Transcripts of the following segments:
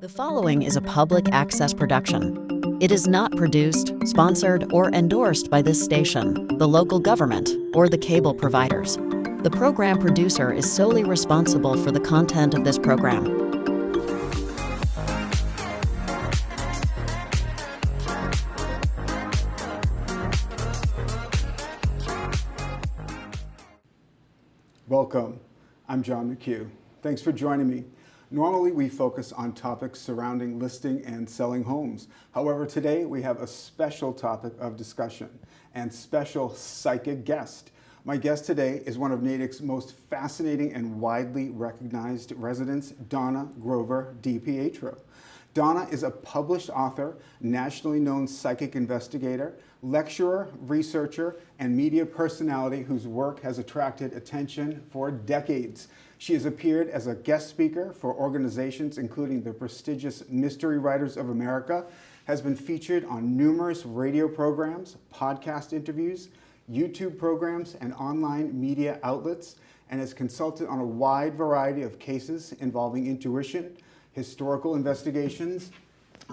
The following is a public access production. It is not produced, sponsored, or endorsed by this station, the local government, or the cable providers. The program producer is solely responsible for the content of this program. Welcome. I'm John McHugh. Thanks for joining me. Normally, we focus on topics surrounding listing and selling homes. However, today we have a special topic of discussion and special psychic guest. My guest today is one of Natick's most fascinating and widely recognized residents, Donna Grover DiPietro. Donna is a published author, nationally known psychic investigator, lecturer, researcher, and media personality whose work has attracted attention for decades. She has appeared as a guest speaker for organizations including the prestigious Mystery Writers of America, has been featured on numerous radio programs, podcast interviews, YouTube programs, and online media outlets, and has consulted on a wide variety of cases involving intuition, historical investigations,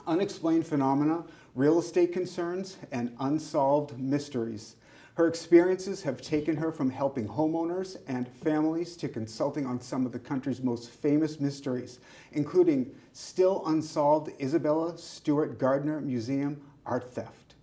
unexplained phenomena, real estate concerns, and unsolved mysteries. Her experiences have taken her from helping homeowners and families to consulting on some of the country's most famous mysteries, including still unsolved Isabella Stewart Gardner Museum art theft.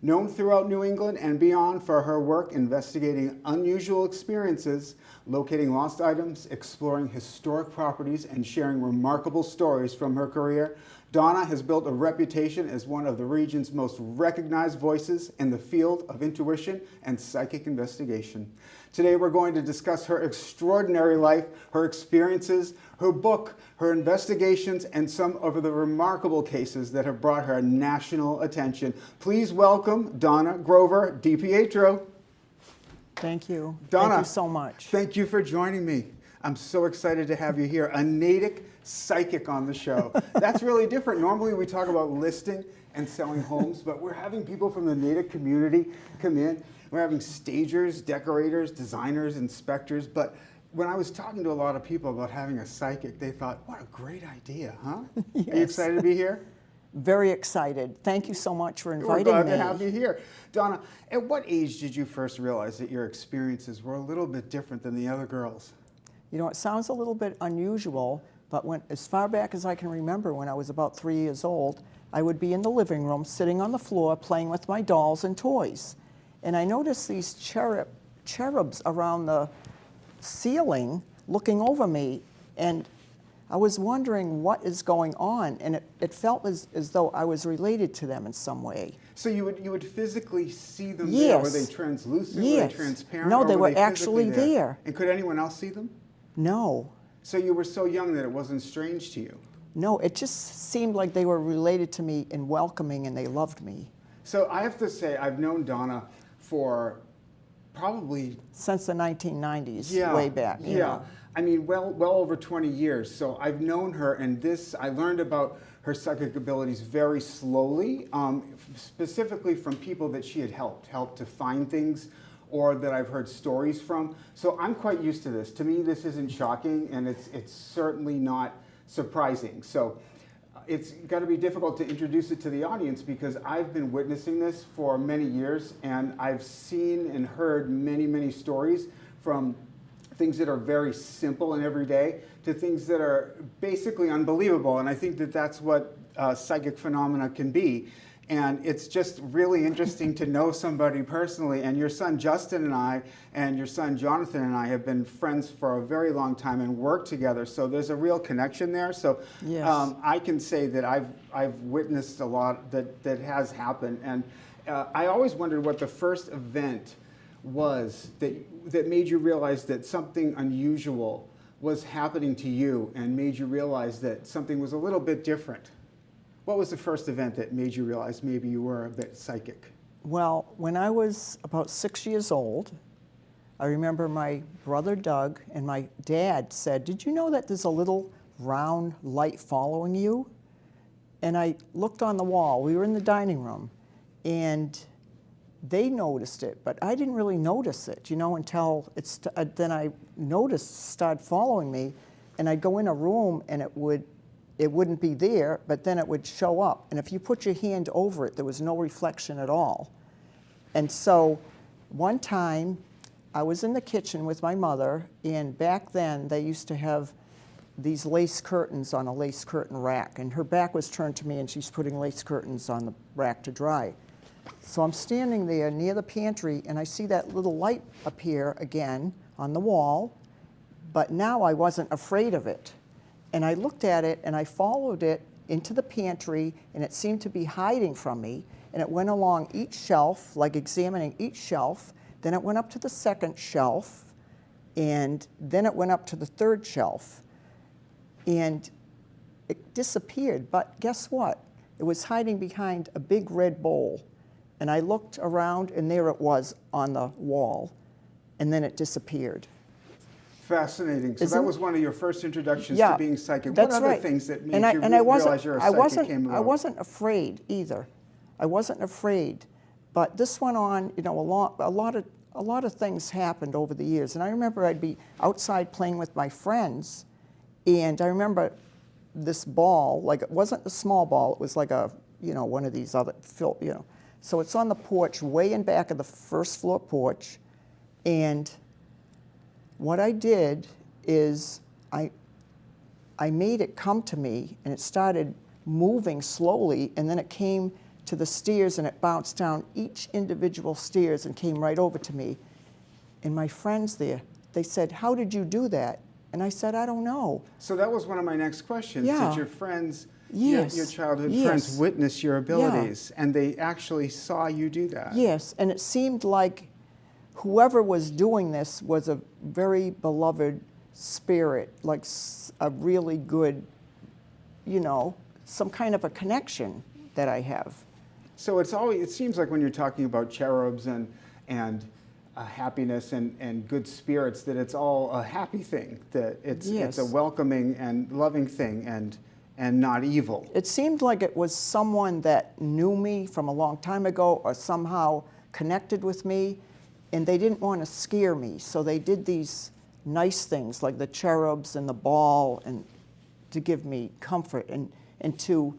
Known throughout New England and beyond for her work investigating unusual experiences, locating lost items, exploring historic properties, and sharing remarkable stories from her career, Donna has built a reputation as one of the region's most recognized voices in the field of intuition and psychic investigation. Today we're going to discuss her extraordinary life, her experiences, her book, her investigations, and some of the remarkable cases that have brought her national attention. Please welcome Donna Grover DiPietro. Thank you. Donna, thank you so much. Thank you for joining me. I'm so excited to have you here. A Natick psychic on the show. That's really different. Normally we talk about listing and selling homes, but we're having people from the Natick community come in. We're having stagers, decorators, designers, inspectors. But when I was talking to a lot of people about having a psychic, they thought, what a great idea, huh? Yes. Are you excited to be here? Very excited. Thank you so much for inviting me. We're glad to have you here. Donna, at what age did you first realize that your experiences were a little bit different than the other girls? You know, it sounds a little bit unusual, but as far back as I can remember, when I was about 3 years old, I would be in the living room, sitting on the floor, playing with my dolls and toys. And I noticed these cherubs around the ceiling looking over me, and I was wondering what is going on, and it felt as though I was related to them in some way. So you would physically see them Yes. there? Were they translucent? Yes. Were they transparent? No, or they were physically actually there. And could anyone else see them? No. So you were so young that it wasn't strange to you? No, it just seemed like they were related to me and welcoming, and they loved me. So I have to say, I've known Donna for probably... Since the 1990s, Yeah, way back. you Yeah. know. I mean, well over 20 years. So I've known her, and I learned about her psychic abilities very slowly, specifically from people that she had helped to find things, or that I've heard stories from. So I'm quite used to this. To me, this isn't shocking, and it's certainly not surprising. So it's got to be difficult to introduce it to the audience because I've been witnessing this for many years, and I've seen and heard many, many stories from things that are very simple and everyday to things that are basically unbelievable. And I think that that's what psychic phenomena can be. And it's just really interesting to know somebody personally. And your son Justin and I, and your son Jonathan and I have been friends for a very long time and worked together. So there's a real connection there. So Yes. I can say that I've witnessed a lot that has happened. And I always wondered what the first event was that made you realize that something unusual was happening to you and made you realize that something was a little bit different. What was the first event that made you realize maybe you were a bit psychic? Well, when I was about 6 years old, I remember my brother Doug and my dad said, "Did you know that there's a little round light following you?" And I looked on the wall. We were in the dining room, and they noticed it, but I didn't really notice it, until then I noticed it started following me, and I'd go in a room and it would it wouldn't be there, but then it would show up. And if you put your hand over it, there was no reflection at all. And so one time, I was in the kitchen with my mother, and back then they used to have these lace curtains on a lace curtain rack, and her back was turned to me and she's putting lace curtains on the rack to dry. So I'm standing there near the pantry and I see that little light appear again on the wall, but now I wasn't afraid of it. And I looked at it and I followed it into the pantry, and it seemed to be hiding from me, and it went along each shelf, like examining each shelf. Then it went up to the second shelf, and then it went up to the third shelf. And it disappeared, but guess what? It was hiding behind a big red bowl. And I looked around, and there it was on the wall, and then it disappeared. Fascinating. So that was one of your first introductions Yeah, to being psychic. that's What other right. things that made And you I wasn't- realize you're a psychic came about? I wasn't afraid either. I wasn't afraid. But this went on, you know, a lot of things happened over the years. And I remember I'd be outside playing with my friends, and I remember this ball, like it wasn't a small ball, it was like a, you know, one of these other, you know. So it's on the porch, way in back of the first floor porch, and what I did is I made it come to me, and it started moving slowly, and then it came to the stairs, and it bounced down each individual stairs and came right over to me. And my friends there, they said, "How did you do that?" And I said, "I don't know." So that was one of my next questions. Yeah. Did your friends, Yes. your childhood Yes. friends, witness your abilities, and they actually saw you do that? Yes, and it seemed like whoever was doing this was a very beloved spirit, like a really good, you know, some kind of a connection that I have. So it seems like when you're talking about cherubs and happiness and good spirits, that it's all a happy thing, that it's Yes. a welcoming and loving thing and not evil. It seemed like it was someone that knew me from a long time ago or somehow connected with me, and they didn't want to scare me, so they did these nice things like the cherubs and the ball, and to give me comfort and to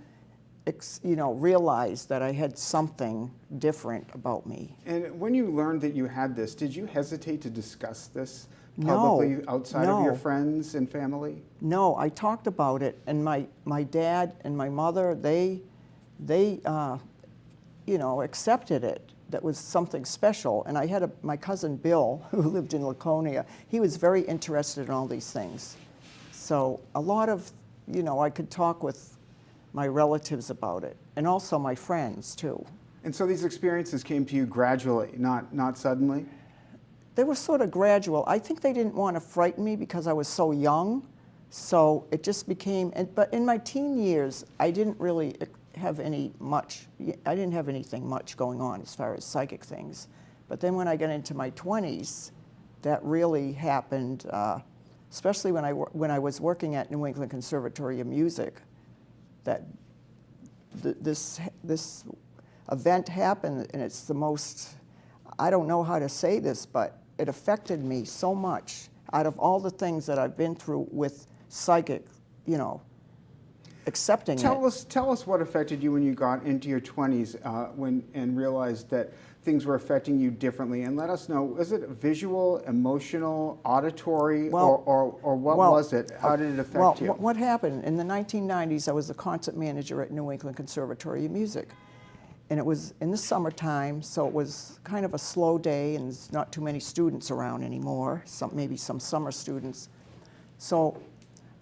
you know, realize that I had something different about me. And when you learned that you had this, did you hesitate to discuss this No, publicly outside of your no. friends and family? No, I talked about it, and my dad and my mother, they you know, accepted it. That was something special. And I had my cousin Bill, who lived in Laconia. He was very interested in all these things. So a lot of, you know, I could talk with my relatives about it, and also my friends too. And so these experiences came to you gradually, not suddenly? They were sort of gradual. I think they didn't want to frighten me because I was so young, so it just became, but in my teen years, I didn't really have I didn't have anything much going on as far as psychic things. But then when I got into my 20s, that really happened, especially when I was working at New England Conservatory of Music. That this event happened, and it's the most, I don't know how to say this, but it affected me so much. Out of all the things that I've been through with psychic, you know, accepting Tell it. us what affected you when you got into your 20s and realized that things were affecting you differently, and let us know, was it visual, emotional, auditory, or what was it? How did it affect you? What happened, in the 1990s, I was the concert manager at New England Conservatory of Music. And it was in the summertime, so it was kind of a slow day, and there's not too many students around anymore, maybe some summer students. So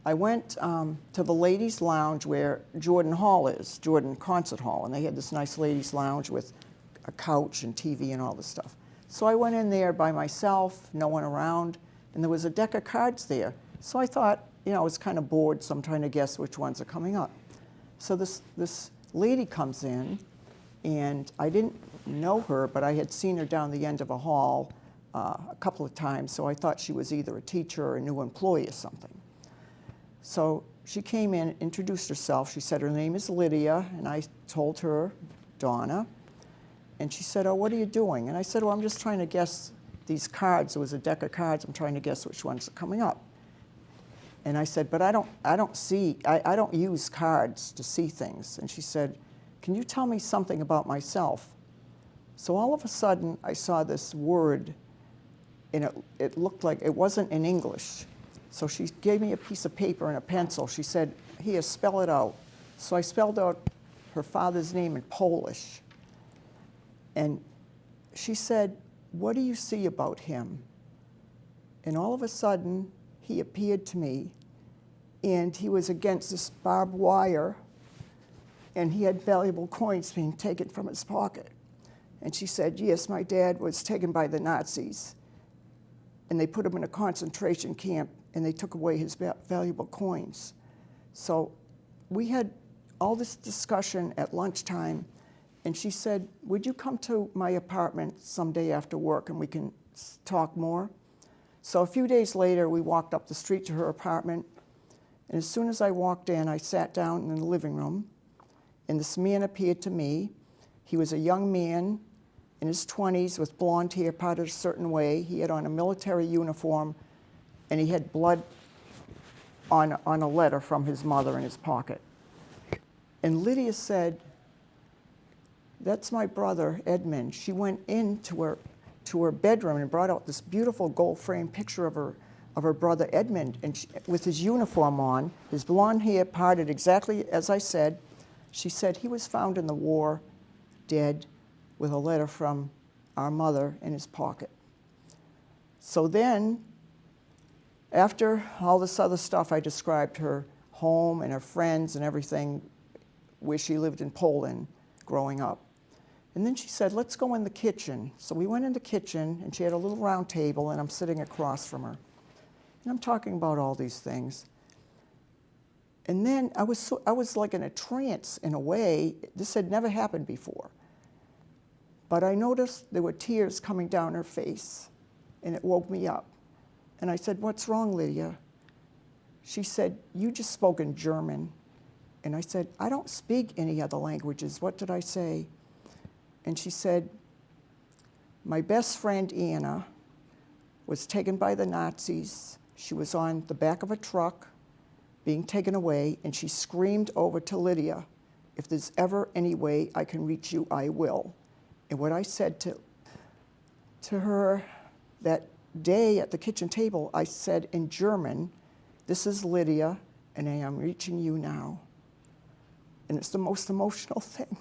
I went to the ladies' lounge where Jordan Hall is, Jordan Concert Hall, and they had this nice ladies' lounge with a couch and TV and all this stuff. So I went in there by myself, no one around, and there was a deck of cards there. So I thought, you know, I was kind of bored, so I'm trying to guess which ones are coming up. So this lady comes in, and I didn't know her, but I had seen her down the end of a hall a couple of times, so I thought she was either a teacher or a new employee or something. So she came in, introduced herself. She said her name is Lydia, and I told her, Donna. And she said, "Oh, what are you doing?" And I said, "Well, I'm just trying to guess these cards. There was a deck of cards. I'm trying to guess which ones are coming up." And I said, but I don't use cards to see things. And she said, can you tell me something about myself? So all of a sudden, I saw this word, and it looked like it wasn't in English. So she gave me a piece of paper and a pencil. She said, here, spell it out. So I spelled out her father's name in Polish. And she said, what do you see about him? And all of a sudden, he appeared to me, and he was against this barbed wire, and he had valuable coins being taken from his pocket. And she said, yes, my dad was taken by the Nazis, and they put him in a concentration camp, and they took away his valuable coins. So we had all this discussion at lunchtime, and she said, would you come to my apartment someday after work and we can talk more? So a few days later, we walked up the street to her apartment, and as soon as I walked in, I sat down in the living room, and this man appeared to me. He was a young man in his 20s with blonde hair parted a certain way. He had on a military uniform, and he had blood on a letter from his mother in his pocket. And Lydia said, that's my brother, Edmund. She went into her bedroom and brought out this beautiful gold-framed picture of her brother Edmund, and with his uniform on, his blonde hair parted exactly as I said. She said he was found in the war, dead, with a letter from our mother in his pocket. So then, after all this other stuff, I described her home and her friends and everything, where she lived in Poland growing up. And then she said, let's go in the kitchen. So we went in the kitchen, and she had a little round table, and I'm sitting across from her. And I'm talking about all these things. And then I was like in a trance in a way. This had never happened before. But I noticed there were tears coming down her face, and it woke me up. And I said, what's wrong, Lydia? She said, you just spoke in German. And I said, I don't speak any other languages. What did I say? And she said, my best friend, Anna, was taken by the Nazis. She was on the back of a truck being taken away, and she screamed over to Lydia, if there's ever any way I can reach you, I will. And what I said to her that day at the kitchen table, I said in German, this is Lydia, and I am reaching you now. And it's the most emotional thing.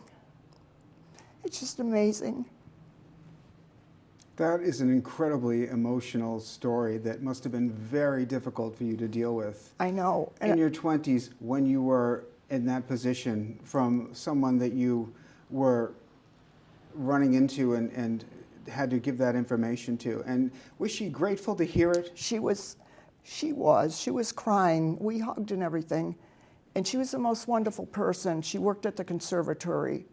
It's just amazing. That is an incredibly emotional story that must have been very difficult for you to deal with. I know. In your 20s, when you were in that position from someone that you were running into and had to give that information to. And was she grateful to hear it? She was crying. We hugged and everything. And she was the most wonderful person. She worked at the conservatory.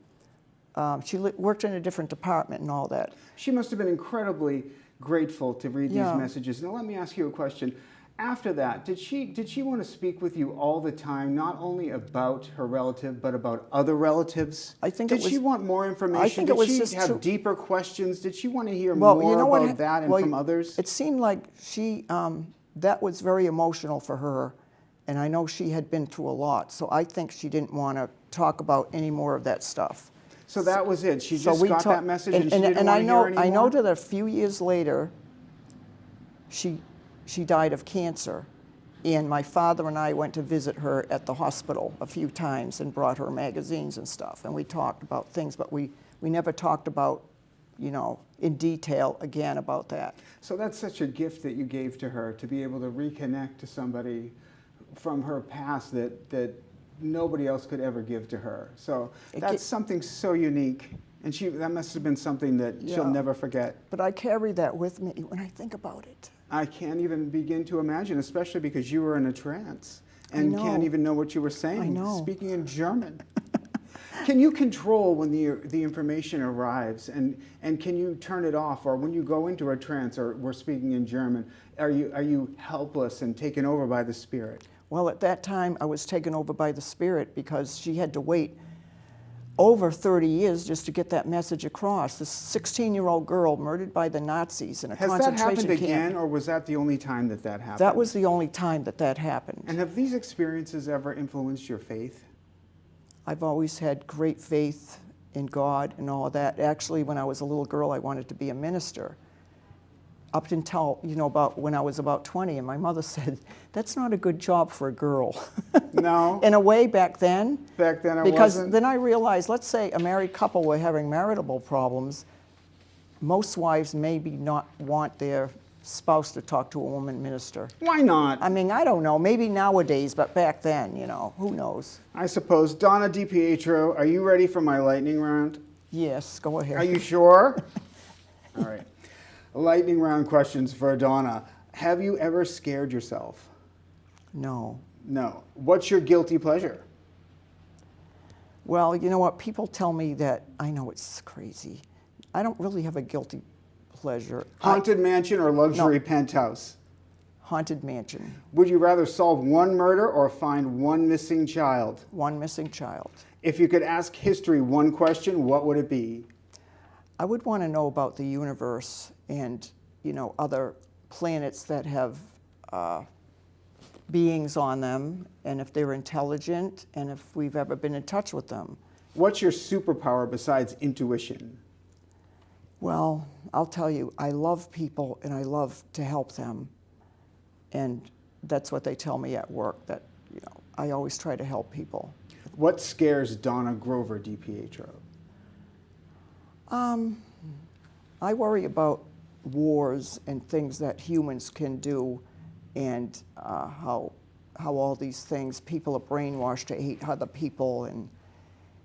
She worked in a different department and all that. She must have been incredibly grateful to read Yeah. these messages. Now let me ask you a question. After that, did she want to speak with you all the time, not only about her relative, but about other relatives? I think Did she want more information? I think it was Did just she have too- deeper questions? Did she want to hear Well, more you know what? about that and Well, from others? It seemed like she, that was very emotional for her, and I know she had been through a lot, so I think she didn't want to talk about any more of that stuff. So that was it. She So just we got talk- that message and she didn't want to I know, hear anymore? I know that a few years later, she died of cancer. And my father and I went to visit her at the hospital a few times and brought her magazines and stuff. And we talked about things, but we never talked about, in detail again about that. So that's such a gift that you gave to her, to be able to reconnect to somebody from her past that nobody else could ever give to her. So that's something so unique. And that must have been something that she'll Yeah. never forget. But I carry that with me when I think about it. I can't even begin to imagine, especially because you were in a trance and know. can't even know what you were saying, I know. speaking in German. Can you control when the information arrives, and can you turn it off? Or when you go into a trance or we're speaking in German, are you helpless and taken over by the Spirit? Well, at that time, I was taken over by the Spirit because she had to wait over 30 years just to get that message across. This 16-year-old girl murdered by the Nazis in a Has that concentration happened camp. again, or was that the only time that that happened? That was the only time that that happened. And have these experiences ever influenced your faith? I've always had great faith in God and all of that. Actually, when I was a little girl, I wanted to be a minister. Up until, about when I was about 20, and my mother said, that's not a good job for a girl. No. In a way, back then. Back then it because wasn't? then I realized, let's say a married couple were having marital problems, most wives maybe not want their spouse to talk to a woman minister. Why not? I mean, I don't know, maybe nowadays, but back then, who knows? I suppose. Donna DiPietro, are you ready for my lightning round? Yes, go ahead. Are you sure? All right. Lightning round questions for Donna. Have you ever scared yourself? No. No. What's your guilty pleasure? Well, you know what? People tell me that, I know it's crazy. I don't really have a guilty pleasure. Haunted mansion or luxury penthouse? Haunted mansion. Would you rather solve one murder or find one missing child? One missing child. If you could ask history one question, what would it be? I would want to know about the universe and, other planets that have beings on them, and if they're intelligent, and if we've ever been in touch with them. What's your superpower besides intuition? Well, I'll tell you, I love people and I love to help them. And that's what they tell me at work, that, I always try to help people. What scares Donna Grover DiPietro? I worry about wars and things that humans can do, and how all these things, people are brainwashed to hate other people, and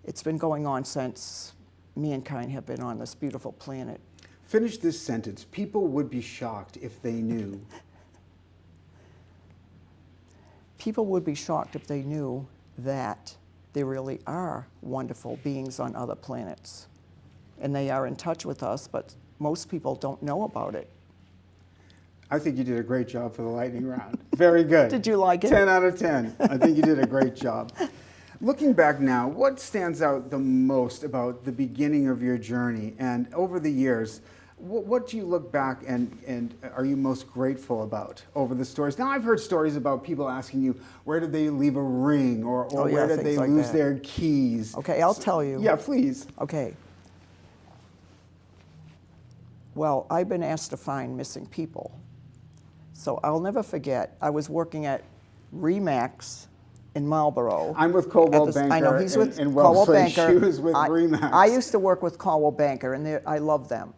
it's been going on since mankind have been on this beautiful planet. Finish this sentence. People would be shocked if they knew. People would be shocked if they knew that there really are wonderful beings on other planets. And they are in touch with us, but most people don't know about it. I think you did a great job for the lightning round. Very good. Did you like it? 10 out of 10. I think you did a great job. Looking back now, what stands out the most about the beginning of your journey? And over the years, what do you look back and are you most grateful about over the stories? Now, I've heard stories about people asking you, where did they leave a ring? Or where did they lose their keys? Okay, I'll tell you. Yeah, please. Okay. Well, I've been asked to find missing people. So I'll never forget, I was working at Remax in Marlboro. I'm with Coldwell Banker. I know, he's with in Coldwell Wellesley. Banker. She was with Remax. I used to work with Coldwell Banker, and I love them.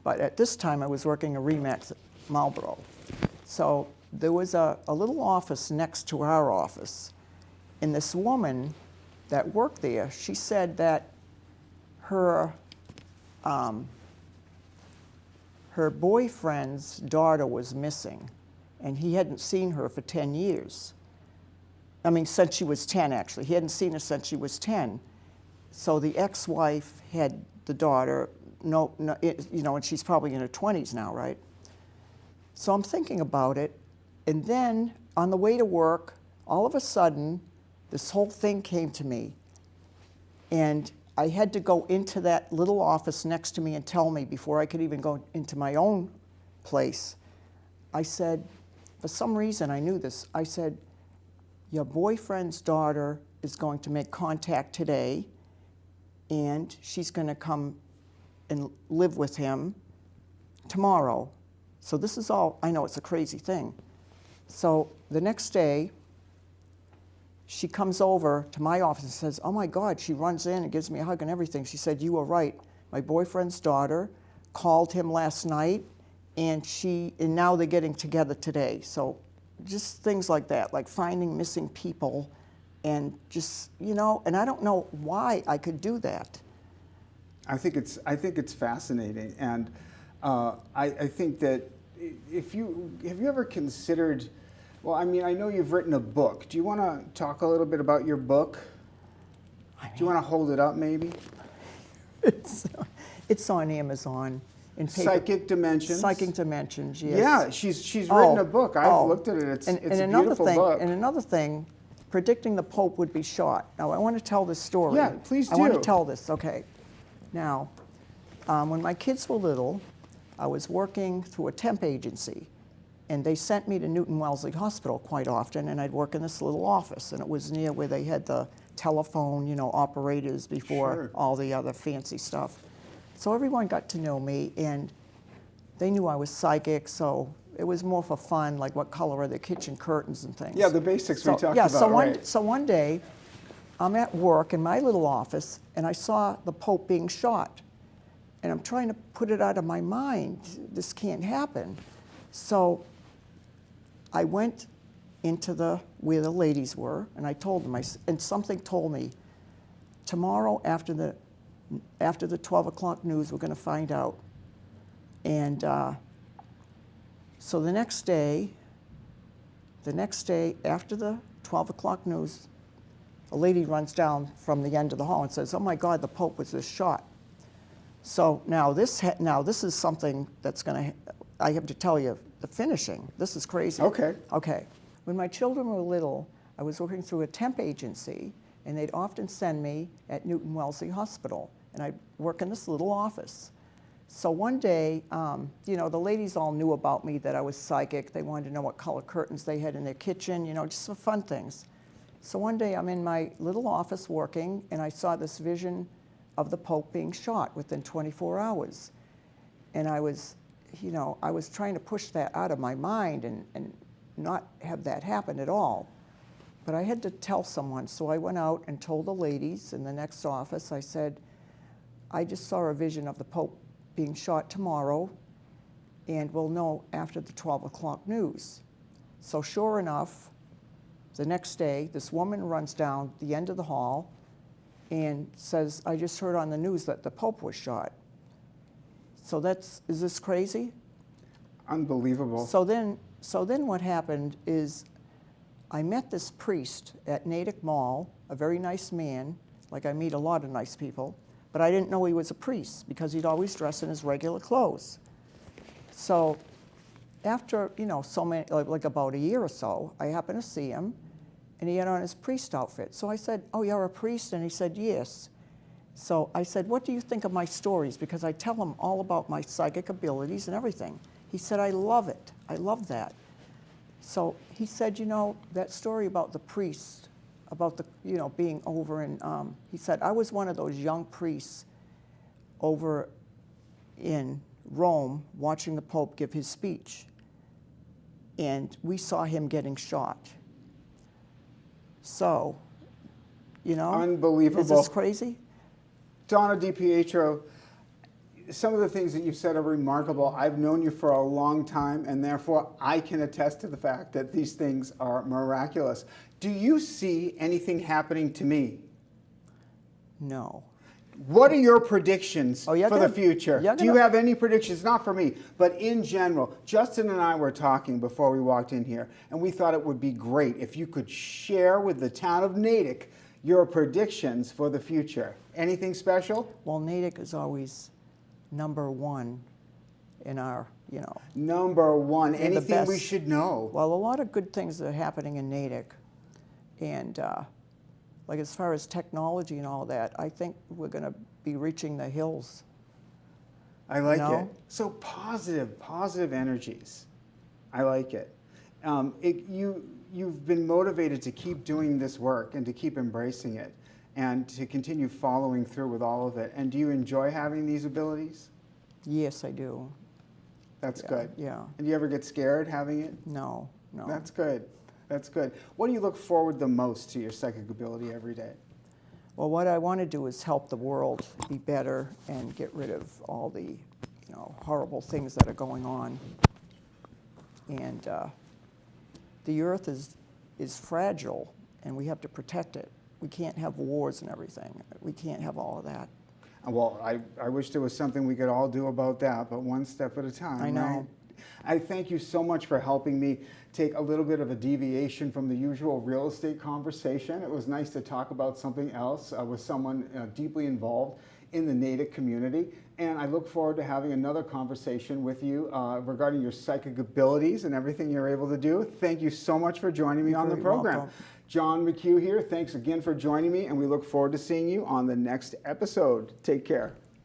But at this time, I was working at Remax at Marlboro. So there was a little office next to our office. And this woman that worked there, she said that her boyfriend's daughter was missing, and he hadn't seen her for 10 years. I mean, since she was 10, actually. He hadn't seen her since she was 10. So the ex-wife had the daughter, and she's probably in her 20s now, right? So I'm thinking about it, and then on the way to work, all of a sudden, this whole thing came to me, and I had to go into that little office next to me and tell me before I could even go into my own place. I said, for some reason I knew this, I said, your boyfriend's daughter is going to make contact today, and she's going to come and live with him tomorrow. So this is all, I know it's a crazy thing. So the next day, she comes over to my office and says, oh my God, she runs in and gives me a hug and everything. She said, you were right. My boyfriend's daughter called him last night, and now they're getting together today. So just things like that, like finding missing people, and just, and I don't know why I could do that. I think it's fascinating, and I think that have you ever considered? Well, I mean, I know you've written a book. Do you want to talk a little bit about your book? Do you want to hold it up, maybe? It's on Amazon. In paper. Psychic Dimensions. Psychic Dimensions, yes. Yeah, she's written a book. I've looked at it. It's a beautiful book. And another thing, predicting the Pope would be shot. Now, I want to tell this story. Yeah, please I want do. to tell this, okay. Now, when my kids were little, I was working through a temp agency, and they sent me to Newton Wellesley Hospital quite often, and I'd work in this little office, and it was near where they had the telephone, you know, operators before Sure. all the other fancy stuff. So everyone got to know me, and they knew I was psychic, so it was more for fun, like what color are the kitchen curtains and things. Yeah, the basics we talked yeah, about, right. So one day, I'm at work in my little office, and I saw the Pope being shot. And I'm trying to put it out of my mind. This can't happen. So I went into where the ladies were, and I told them, and something told me, tomorrow after the 12 o'clock news, we're going to find out. And so the next day after the 12 o'clock news, a lady runs down from the end of the hall and says, "Oh my God, the Pope was just shot." So now this is something that's going to, I have to tell you, the finishing. This is crazy. Okay. Okay. When my children were little, I was working through a temp agency, and they'd often send me at Newton Wellesley Hospital, and I'd work in this little office. So one day, you know, the ladies all knew about me, that I was psychic. They wanted to know what color curtains they had in their kitchen, you know, just some fun things. So one day I'm in my little office working, and I saw this vision of the Pope being shot within 24 hours. And I was, you know, I was trying to push that out of my mind and not have that happen at all. But I had to tell someone, so I went out and told the ladies in the next office. I said, "I just saw a vision of the Pope being shot tomorrow, and we'll know after the 12 o'clock news." So sure enough, the next day, this woman runs down the end of the hall and says, "I just heard on the news that the Pope was shot." So is this crazy? Unbelievable. So then what happened is I met this priest at Natick Mall, a very nice man, like I meet a lot of nice people, but I didn't know he was a priest because he'd always dress in his regular clothes. So after, you know, so many, like about a year or so, I happened to see him, and he had on his priest outfit. So I said, "Oh, you're a priest?" And he said, "Yes." So I said, "What do you think of my stories?" Because I tell him all about my psychic abilities and everything. He said, "I love it. I love that." So he said, "You know, that story about the priest, about the, you know, being over in," he said, "I was one of those young priests over in Rome watching the Pope give his speech. And we saw him getting shot." So, you know, Unbelievable. Is this crazy? Donna DiPietro, some of the things that you've said are remarkable. I've known you for a long time, and therefore I can attest to the fact that these things are miraculous. Do you see anything happening to me? No. What are your predictions Oh, yeah, for the good. future? Yeah, Do you good. have any predictions? Not for me, but in general. Justin and I were talking before we walked in here, and we thought it would be great if you could share with the town of Natick your predictions for the future. Anything special? Well, Natick is always number one in our, you know. Number one, the anything we best. should know? Well, a lot of good things are happening in Natick. And like as far as technology and all that, I think we're going to be reaching the hills. I like No. it. So positive energies. I like it. You've been motivated to keep doing this work and to keep embracing it and to continue following through with all of it. And do you enjoy having these abilities? Yes, I do. That's Yeah, good. yeah. And do you ever get scared having it? No, no. That's good. That's good. What do you look forward the most to your psychic ability every day? Well, what I want to do is help the world be better and get rid of all the, you know, horrible things that are going on. And the earth is fragile, and we have to protect it. We can't have wars and everything. We can't have all of that. Well, I wish there was something we could all do about that, but one step at a time. I know. Right? I thank you so much for helping me take a little bit of a deviation from the usual real estate conversation. It was nice to talk about something else with someone deeply involved in the Natick community. And I look forward to having another conversation with you regarding your psychic abilities and everything you're able to do. Thank you so much for joining me on the very program. welcome. John McHugh here. Thanks again for joining me, and we look forward to seeing you on the next episode. Take care.